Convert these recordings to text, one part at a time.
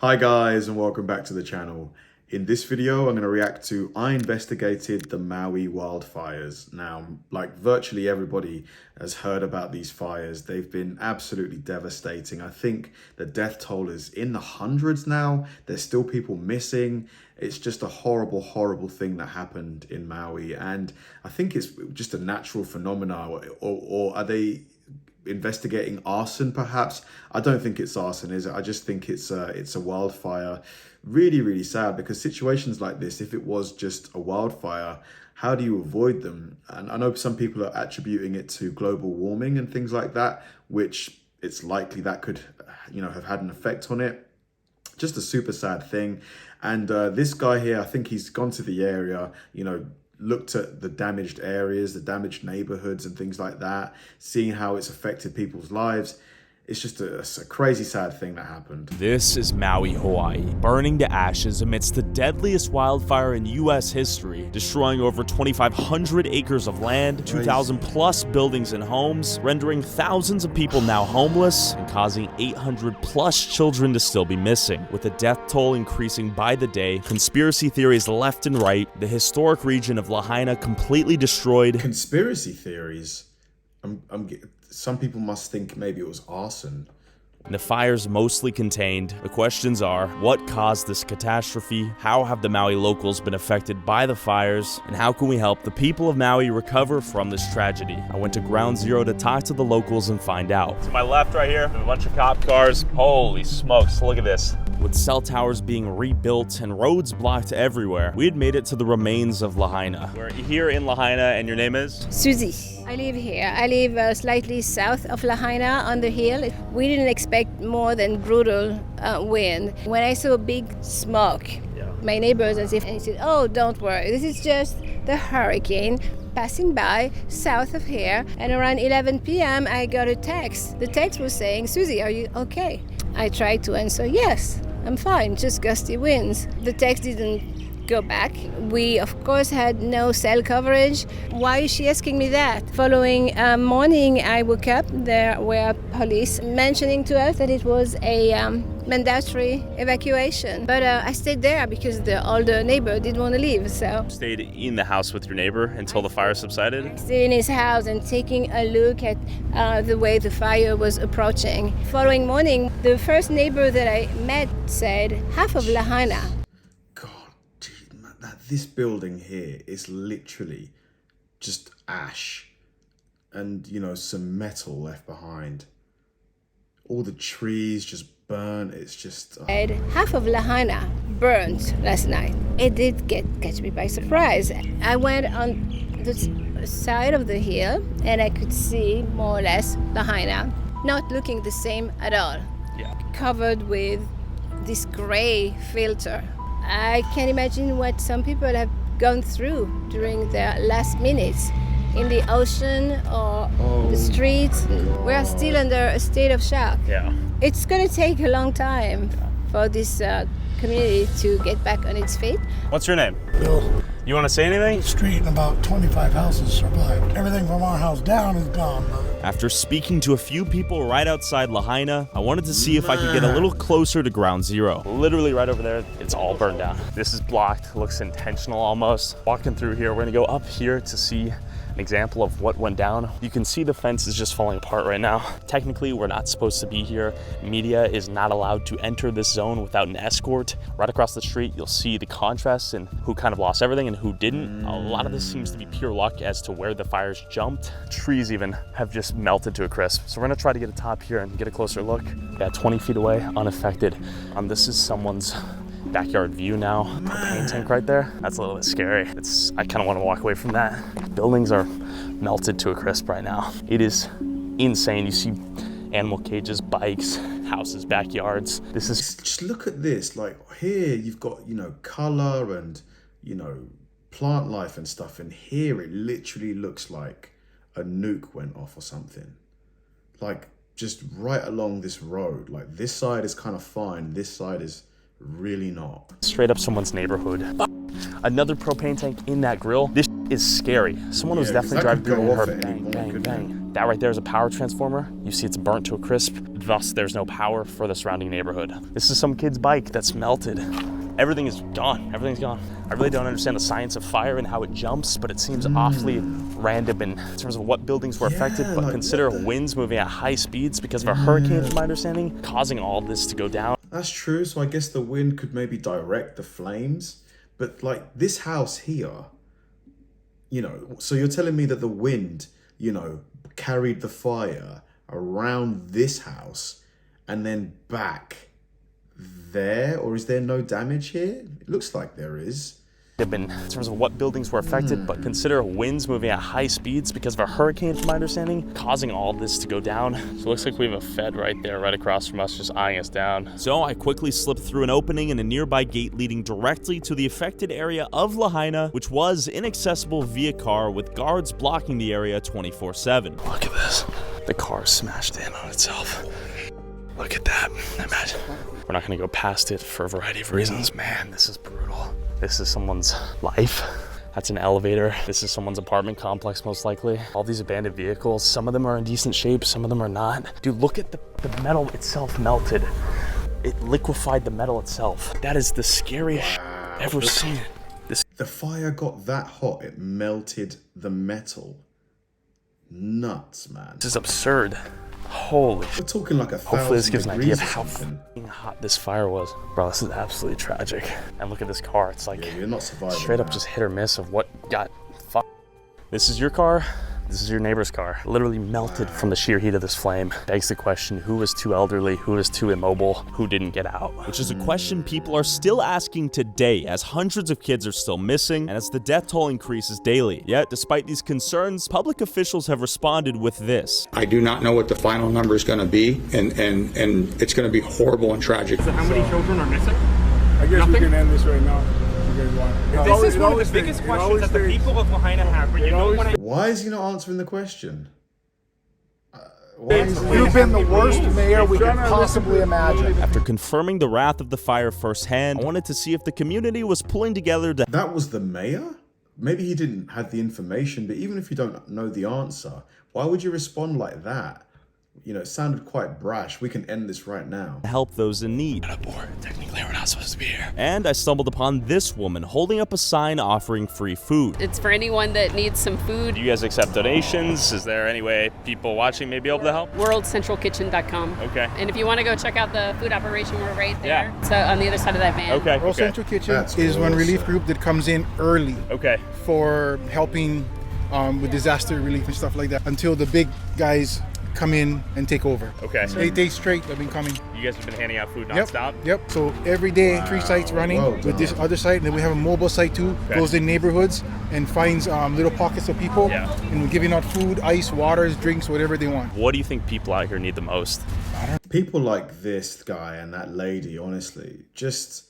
Hi guys, and welcome back to the channel. In this video, I'm going to react to I investigated the Maui wildfires. Now, like virtually everybody has heard about these fires. They've been absolutely devastating. I think the death toll is in the hundreds now. There's still people missing. It's just a horrible, horrible thing that happened in Maui. And I think it's just a natural phenomenon, or are they investigating arson perhaps? I don't think it's arson, is it? I just think it's a wildfire. Really, really sad, because situations like this, if it was just a wildfire, how do you avoid them? And I know some people are attributing it to global warming and things like that, which it's likely that could, have had an effect on it. Just a super sad thing. And this guy here, I think he's gone to the area, looked at the damaged areas, the damaged neighborhoods and things like that, seeing how it's affected people's lives. It's just a crazy, sad thing that happened. This is Maui, Hawaii, burning to ashes amidst the deadliest wildfire in U.S. history, destroying over 2,500 acres of land, 2,000 plus buildings and homes, rendering thousands of people now homeless, and causing 800 plus children to still be missing. With the death toll increasing by the day, conspiracy theories left and right, the historic region of Lahaina completely destroyed. Conspiracy theories? Some people must think maybe it was arson. The fires mostly contained. The questions are, what caused this catastrophe? How have the Maui locals been affected by the fires? And how can we help the people of Maui recover from this tragedy? I went to Ground Zero to talk to the locals and find out. To my left right here, a bunch of cop cars. Holy smokes, look at this. With cell towers being rebuilt and roads blocked everywhere, we had made it to the remains of Lahaina. We're here in Lahaina, and your name is? Susie. I live here. I live slightly south of Lahaina on the hill. We didn't expect more than brutal wind. When I saw big smoke, my neighbors and he said, "Oh, don't worry. This is just the hurricane passing by south of here." And around 11 p.m., I got a text. The text was saying, "Susie, are you okay?" I tried to answer, "Yes, I'm fine, just gusty winds." The text didn't go back. We, of course, had no cell coverage. Why is she asking me that? Following morning, I woke up. There were police mentioning to us that it was a mandatory evacuation. But I stayed there because the older neighbor didn't want to leave. So Stayed in the house with your neighbor until the fire subsided? I stayed in his house and taking a look at the way the fire was approaching. Following morning, the first neighbor that I met said, half of Lahaina. This building here is literally just ash and, some metal left behind. All the trees just burn. It's just... Half of Lahaina burnt last night. It did catch me by surprise. I went on the side of the hill and I could see more or less Lahaina, not looking the same at all. Yeah. Covered with this gray filter. I can't imagine what some people have gone through during their last minutes in the ocean or the streets. We are still under a state of shock. Yeah. It's going to take a long time for this community to get back on its feet. What's your name? Bill. You want to say anything? The street and about 25 houses survived. Everything from our house down is gone. After speaking to a few people right outside Lahaina, I wanted to see if I could get a little closer to Ground Zero. Literally right over there, it's all burned down. This is blocked, looks intentional almost. Walking through here, we're gonna go up here to see an example of what went down. You can see the fence is just falling apart right now. Technically, we're not supposed to be here. Media is not allowed to enter this zone without an escort. Right across the street, you'll see the contrast and who kind of lost everything and who didn't. A lot of this seems to be pure luck as to where the fires jumped. Trees even have just melted to a crisp. So we're gonna try to get a top here and get a closer look. Yeah, 20 feet away, unaffected. This is someone's backyard view now. Propane tank right there. That's a little bit scary. I kind of want to walk away from that. Buildings are melted to a crisp right now. It is insane. You see animal cages, bikes, houses, backyards. This is... Just look at this. Like here you've got, color and, plant life and stuff. And here it literally looks like a nuke went off or something. Like just right along this road. Like this side is kind of fine. This side is really not. Straight up someone's neighborhood. Another propane tank in that grill. This is scary. Someone was definitely driving through and heard bang, bang, bang. That right there is a power transformer. You see it's burnt to a crisp. Thus, there's no power for the surrounding neighborhood. This is some kid's bike that's melted. Everything is gone. Everything's gone. I really don't understand the science of fire and how it jumps, but it seems awfully random in terms of what buildings were affected. But like, consider winds moving at high speeds because of a hurricane, from my understanding, causing all this to go down. That's true. So I guess the wind could maybe direct the flames. But like this house here, you know, so you're telling me that the wind, you know, carried the fire around this house and then back there, or is there no damage here? It looks like there is. In terms of what buildings were affected, but consider winds moving at high speeds because of a hurricane, from my understanding, causing all this to go down. So it looks like we have a Fed right there, right across from us, just eyeing us down. So I quickly slipped through an opening in a nearby gate leading directly to the affected area of Lahaina, which was inaccessible via car with guards blocking the area 24/7. Look at this. The car smashed in on itself. Look at that. Imagine. We're not gonna go past it for a variety of reasons. Man, this is brutal. This is someone's life. That's an elevator. This is someone's apartment complex, most likely. All these abandoned vehicles, some of them are in decent shape, some of them are not. Dude, look at the metal itself melted. It liquefied the metal itself. That is the scariest I've ever seen. The fire got that hot, it melted the metal. Nuts, man. This is absurd. Holy We're talking like 1,000 Hopefully this gives an idea of degrees or how something. f***ing hot this fire was. Bro, this is absolutely tragic. And look at this car. It's like Yeah, you're not surviving straight up that. just hit or miss of what got fucked. This is your car. This is your neighbor's car. Literally melted from the sheer heat of this flame. Begs the question, who was too elderly? Who was too immobile? Who didn't get out? Which is a question people are still asking today, as hundreds of kids are still missing and as the death toll increases daily. Yet, despite these concerns, public officials have responded with this. I do not know what the final number is going to be, and it's going to be horrible and tragic. So how many children are missing? I guess Nothing? we can end this right now. This is one of the biggest questions that the people of Lahaina have, but you don't want to... Why is he not answering the question? Why is he- You've been the worst mayor we could possibly imagine. After confirming the wrath of the fire firsthand, I wanted to see if the community was pulling together to That was the mayor? Maybe he didn't have the information, but even if you don't know the answer, why would you respond like that? You know, it sounded quite brash. We can end this right now. help those in need. Technically, we're not supposed to be here. And I stumbled upon this woman holding up a sign offering free food. It's for anyone that needs some food. Do you guys accept donations? Is there any way people watching may be able to help? WorldCentralKitchen.com. Okay. And if you want to go check out the food operation, we're right there. Yeah. So on the other side of that van. Okay. World Okay. Central Kitchen That's is one relief awesome. group that comes in early Okay. for helping with disaster relief and stuff like that until the big guys come in and take over. Okay. 8 days straight they've been coming. You guys have been handing out food Yep. nonstop? Yep. So every day, 3 sites running Well with this done. other site. And then we have a mobile site too. Okay. Goes in neighborhoods and finds little pockets of people. Yeah. And we're giving out food, ice, waters, drinks, whatever they want. What do you think people out here need the most? People like this guy and that lady, honestly, just,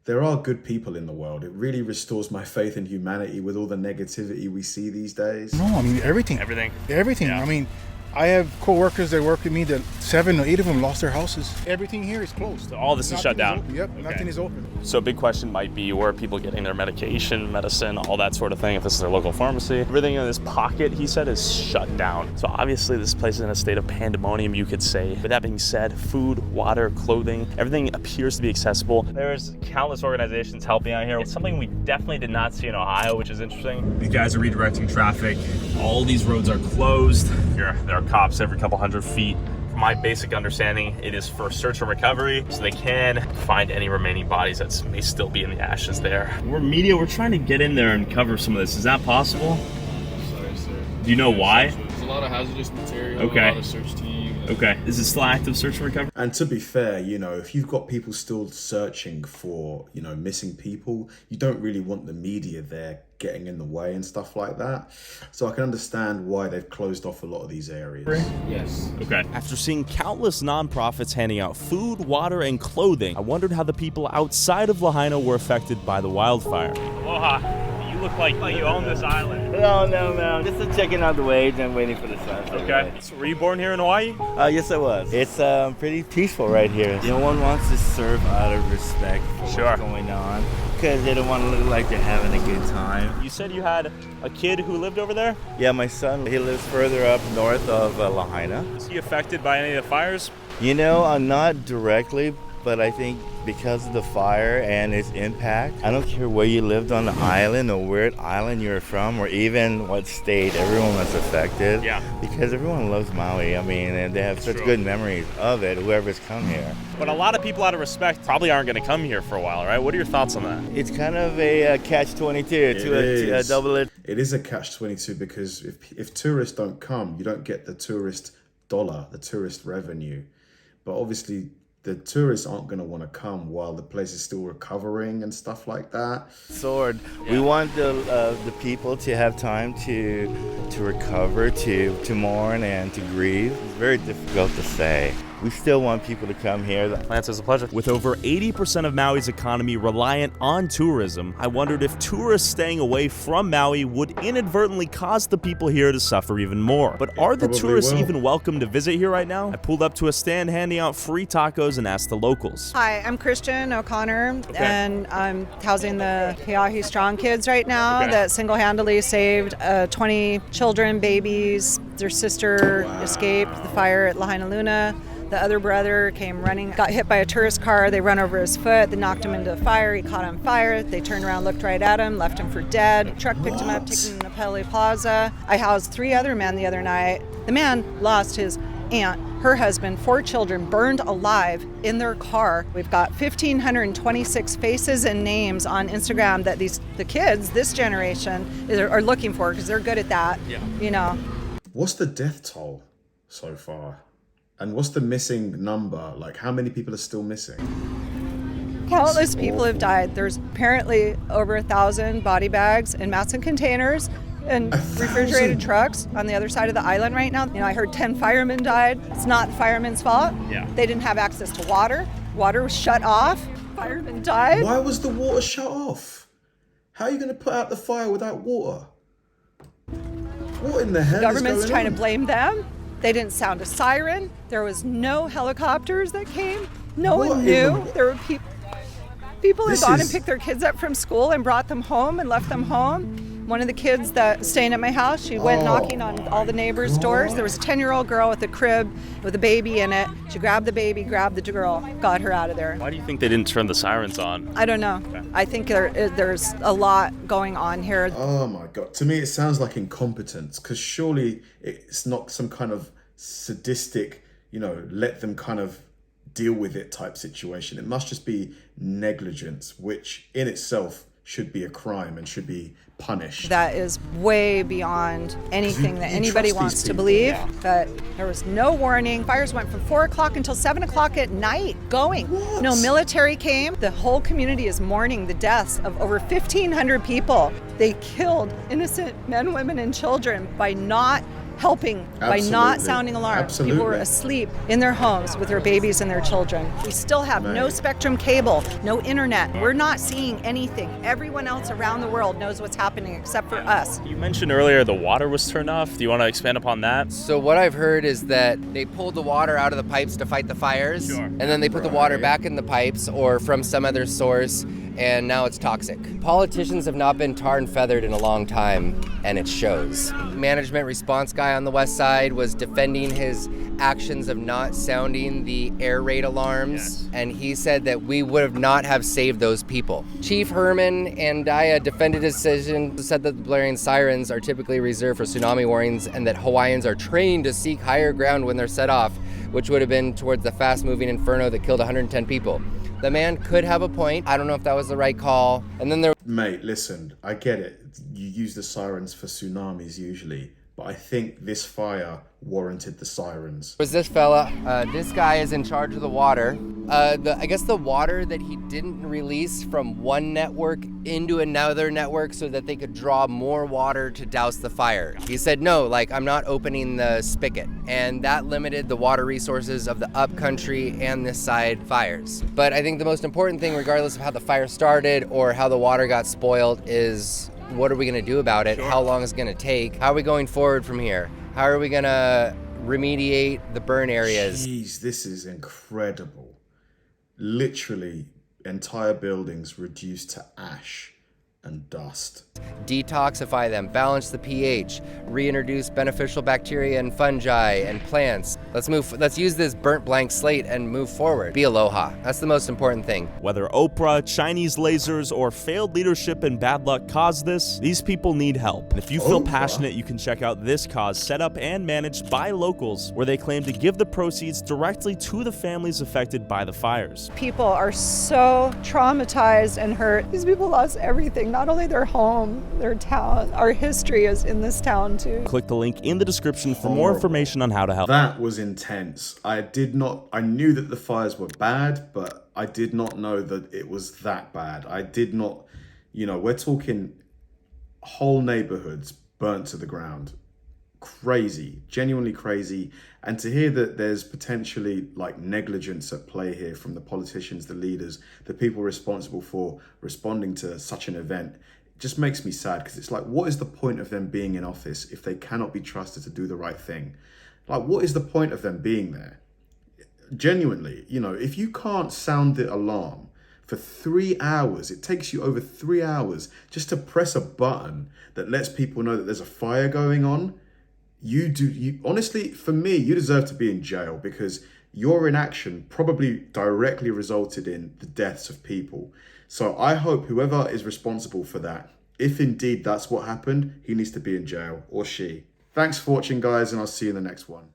there are good people in the world. It really restores my faith in humanity with all the negativity we see these days. No, I mean everything. Everything? Everything. Yeah. I mean, I have co-workers that work with me that 7 or 8 of them lost their houses. Everything here is closed. So all this is shut down? Open. Yep, Okay. nothing is open. So a big question might be, where are people getting their medication, medicine, all that sort of thing, if this is their local pharmacy? Everything in this pocket, he said, is shut down. So obviously this place is in a state of pandemonium, you could say. With that being said, food, water, clothing, everything appears to be accessible. There's countless organizations helping out here. It's something we definitely did not see in Ohio, which is interesting. These guys are redirecting traffic. All these roads are closed. There are cops every couple hundred feet. From my basic understanding, it is for search and recovery, so they can find any remaining bodies that may still be in the ashes there. We're media, we're trying to get in there and cover some of this. Is that possible? Sorry, sir. Do you know why? There's a lot of hazardous material, Okay. a lot of search team. Okay. Is it still active search and recovery? And to be fair, you know, if you've got people still searching for, you know, missing people, you don't really want the media there getting in the way and stuff like that. So I can understand why they've closed off a lot of these areas. Yes. Okay. After seeing countless nonprofits handing out food, water, and clothing, I wondered how the people outside of Lahaina were affected by the wildfire. Aloha. You look like you own this island. No, man. Just checking out the waves and waiting for the sunset. Okay. So were you born here in Hawaii? Yes, I was. It's pretty peaceful right here. No one wants to serve out of respect for what's going on because they don't want to look like they're having a good time. You said you had a kid who lived over there? Yeah, my son, he lives further up north of Lahaina. Is he affected by any of the fires? You know, not directly, but I think because of the fire and its impact, I don't care where you lived on the island or where island you're from or even what state, everyone was affected. Yeah. Because everyone loves Maui. I mean, and they have such good memories of it, whoever's come here. But a lot of people out of respect probably aren't going to come here for a while, right? What are your thoughts on that? It's kind of a catch-22 to a double-edged. It is a catch-22 because if tourists don't come, you don't get the tourist dollar, the tourist revenue. But obviously, the tourists aren't going to want to come while the place is still recovering and stuff like that. We want the people to have time to recover, to mourn and to grieve. It's very difficult to say. We still want people to come here. Lance, it's a pleasure. With over 80% of Maui's economy reliant on tourism, I wondered if tourists staying away from Maui would inadvertently cause the people here to suffer even more. But are the tourists even welcome to visit here right now? I pulled up to a stand handing out free tacos and asked the locals. Hi, I'm Christian O'Connor, and I'm housing the Keahi Strong kids right now that single-handedly saved 20 children, babies. Their sister escaped the fire at Lahaina Luna. The other brother came running, got hit by a tourist car. They run over his foot. They knocked him into a fire. He caught on fire. They turned around, looked right at him, left him for dead. Truck picked him up, took him to Pele Plaza. I housed 3 other men the other night. The man lost his aunt, her husband, 4 children burned alive in their car. We've got 1,526 faces and names on Instagram that the kids, this generation, are looking for because they're good at that. Yeah. You know. What's the death toll so far? And what's the missing number? Like, how many people are still missing? Countless people have died. There's apparently over 1,000 body bags in Matson containers and refrigerated trucks on the other side of the island right now. You know, I heard 10 firemen died. It's not the firemen's fault. Yeah. They didn't have access to water. Water was shut off. Firemen died. Why was the water shut off? How are you going to put out the fire without water? What in the hell is going on? The government's trying to blame them. They didn't sound a siren. There was no helicopters that came. No one knew. There were people had gone and picked their kids up from school and brought them home and left them home. One of the kids that staying at my house, she went knocking on all the neighbors' doors. There was a 10-year-old girl with a crib with a baby in it. She grabbed the baby, grabbed the girl, got her out of there. Why do you think they didn't turn the sirens on? I don't know. Okay. I think there's a lot going on here. Oh my God. To me, it sounds like incompetence, because surely it's not some kind of sadistic, let them kind of deal with it type situation. It must just be negligence, which in itself should be a crime and should be punished. That is way beyond anything that anybody wants to believe. Yeah. But there was no warning. Fires went from 4 o'clock until 7 o'clock at night going. What? No military came. The whole community is mourning the deaths of over 1,500 people. They killed innocent men, women, and children by not helping, by not sounding alarms. People were asleep in their homes with their babies and their children. We still have no Spectrum cable, no internet. We're not seeing anything. Everyone else around the world knows what's happening except for us. You mentioned earlier the water was turned off. Do you want to expand upon that? So what I've heard is that they pulled the water out of the pipes to fight the fires, and then they put the water back in the pipes or from some other source, and now it's toxic. Politicians have not been tarred and feathered in a long time, and it shows. Management response guy on the west side was defending his actions of not sounding the air raid alarms, and he said that we would not have saved those people. Chief Herman Andaya defended his decision, said that the blaring sirens are typically reserved for tsunami warnings and that Hawaiians are trained to seek higher ground when they're set off, which would have been towards the fast-moving inferno that killed 110 people. The man could have a point. I don't know if that was the right call. And then there... Mate, listen, I get it. You use the sirens for tsunamis usually, but I think this fire warranted the sirens. Was this fella, this guy is in charge of the water. I guess the water that he didn't release from one network into another network so that they could draw more water to douse the fire. He said, no, I'm not opening the spigot. And that limited the water resources of the upcountry and this side fires. But I think the most important thing, regardless of how the fire started or how the water got spoiled, is What are we going to do about it? How long is it going to take? How are we going forward from here? How are we going to remediate the burn areas? Jeez, this is incredible. Literally, entire buildings reduced to ash and dust. Detoxify them, balance the pH, reintroduce beneficial bacteria and fungi and plants. Let's use this burnt blank slate and move forward. Be aloha. That's the most important thing. Whether Oprah, Chinese lasers, or failed leadership and bad luck caused this, these people need help. And if you feel passionate, you can check out this cause set up and managed by locals, where they claim to give the proceeds directly to the families affected by the fires. People are so traumatized and hurt. These people lost everything, not only their home, their town. Our history is in this town too. Click the link in the description for more information on how to help. That was intense. I knew that the fires were bad, but I did not know that it was that bad. I did not, we're talking whole neighborhoods burnt to the ground. Crazy, genuinely crazy. And to hear that there's potentially like negligence at play here from the politicians, the leaders, the people responsible for responding to such an event, just makes me sad, because it's like, what is the point of them being in office if they cannot be trusted to do the right thing? Like, what is the point of them being there? Genuinely, if you can't sound the alarm for 3 hours, it takes you over 3 hours just to press a button that lets people know that there's a fire going on. Honestly, for me, you deserve to be in jail, because your inaction probably directly resulted in the deaths of people. So I hope whoever is responsible for that, if indeed that's what happened, he needs to be in jail, or she. Thanks for watching, guys, and I'll see you in the next one.